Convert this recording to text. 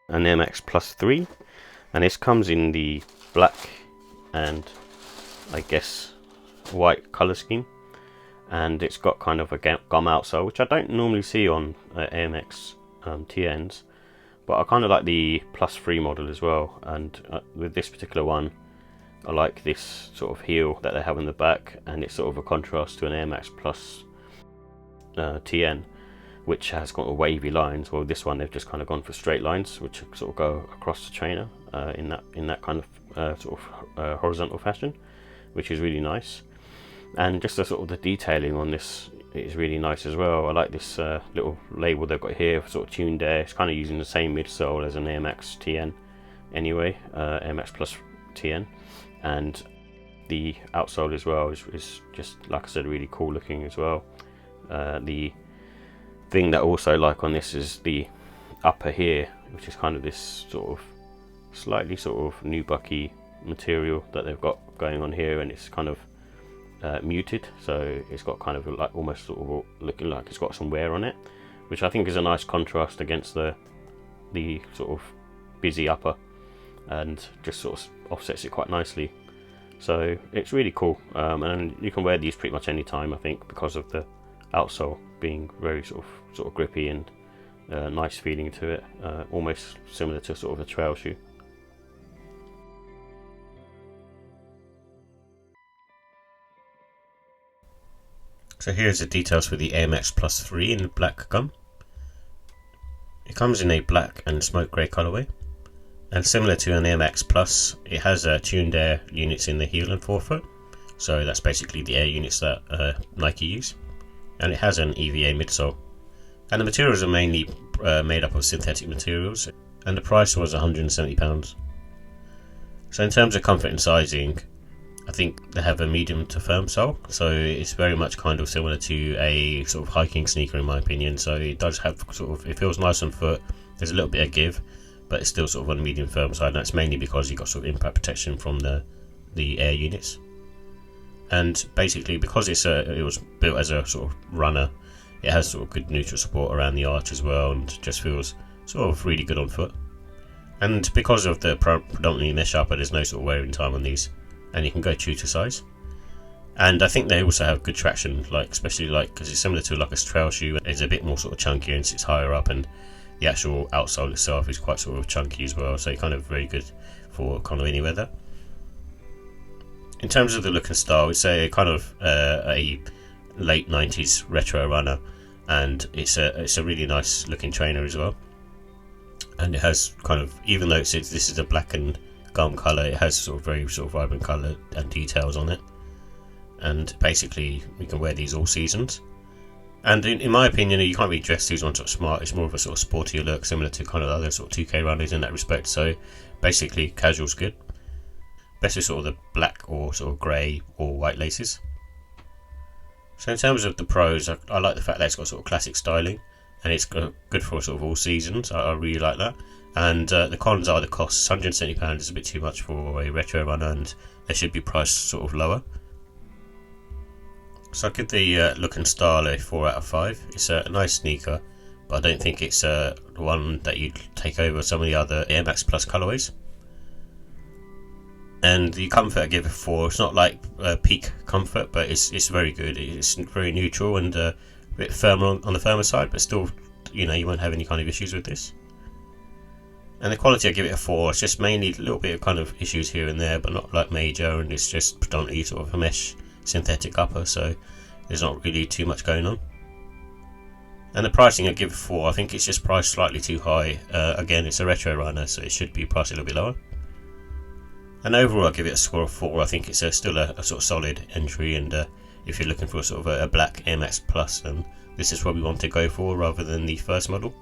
an Air Max Plus 3, and this comes in the black and I guess white colour scheme, and it's got kind of a gum outsole, which I don't normally see on Air Max TNs, but I kind of like the Plus 3 model as well. And with this particular one, I like this sort of heel that they have in the back, and it's sort of a contrast to an Air Max Plus TN, which has got wavy lines. Well, this one they've just kind of gone for straight lines, which sort of go across the trainer in that kind of sort of horizontal fashion, which is really nice. And just the sort of the detailing on this is really nice as well. I like this little label they've got here, sort of tuned air. It's kind of using the same midsole as an Air Max TN anyway, Air Max Plus TN, and the outsole as well is just, like I said, really cool looking as well. The thing that I also like on this is the upper here, which is kind of this sort of slightly sort of nubucky material that they've got going on here, and it's kind of muted, so it's got kind of like almost sort of looking like it's got some wear on it, which I think is a nice contrast against the sort of busy upper, and just sort of offsets it quite nicely. So it's really cool, and you can wear these pretty much any time, I think, because of the outsole being very sort of grippy and nice feeling to it, almost similar to sort of a trail shoe. So here's the details for the Air Max Plus 3 in black gum. It comes in a black and smoke grey colourway, and similar to an Air Max Plus, it has tuned air units in the heel and forefoot, so that's basically the air units that Nike use, and it has an EVA midsole. And the materials are mainly made up of synthetic materials, and the price was £170. So in terms of comfort and sizing, I think they have a medium to firm sole, so it's very much kind of similar to a sort of hiking sneaker in my opinion. So it does have sort of, it feels nice on foot, there's a little bit of give, but it's still sort of on the medium firm side, and that's mainly because you've got sort of impact protection from the air units. And basically because it was built as a sort of runner, it has sort of good neutral support around the arch as well, and just feels sort of really good on foot. And because of the predominantly mesh upper, there's no sort of wearing time on these, and you can go true to size. And I think they also have good traction, like especially like because it's similar to like a trail shoe. It's a bit more sort of chunky and it's higher up, and the actual outsole itself is quite sort of chunky as well, so kind of very good for kind of any weather. In terms of the look and style, it's a kind of a late 90s retro runner, and it's a really nice looking trainer as well. And it has kind of, even though this is a black and gum colour, it has sort of very sort of vibrant colour and details on it, and basically we can wear these all seasons. And in my opinion, you can't really dress these on sort of smart. It's more of a sort of sportier look, similar to kind of other sort of 2K runners in that respect. So basically casual's good, best with sort of the black or sort of grey or white laces. So in terms of the pros, I like the fact that it's got sort of classic styling, and it's good for sort of all seasons. I really like that. And the cons are the costs. £170 is a bit too much for a retro runner, and they should be priced sort of lower. So I give the look and style a 4 out of 5. It's a nice sneaker, but I don't think it's one that you'd take over some of the other Air Max Plus colourways. And the comfort I give it 4. It's not like peak comfort, but it's very good. It's very neutral and a bit firmer on the firmer side, but still, you know, you won't have any kind of issues with this. And the quality I give it a 4. It's just mainly a little bit of kind of issues here and there, but not like major, and it's just predominantly sort of a mesh synthetic upper, so there's not really too much going on. And the pricing I give it 4. I think it's just priced slightly too high. Again, it's a retro runner, so it should be priced a little bit lower. And overall I give it a score of 4. I think it's still a sort of solid entry, and if you're looking for sort of a black Air Max Plus, then this is what we want to go for rather than the first model.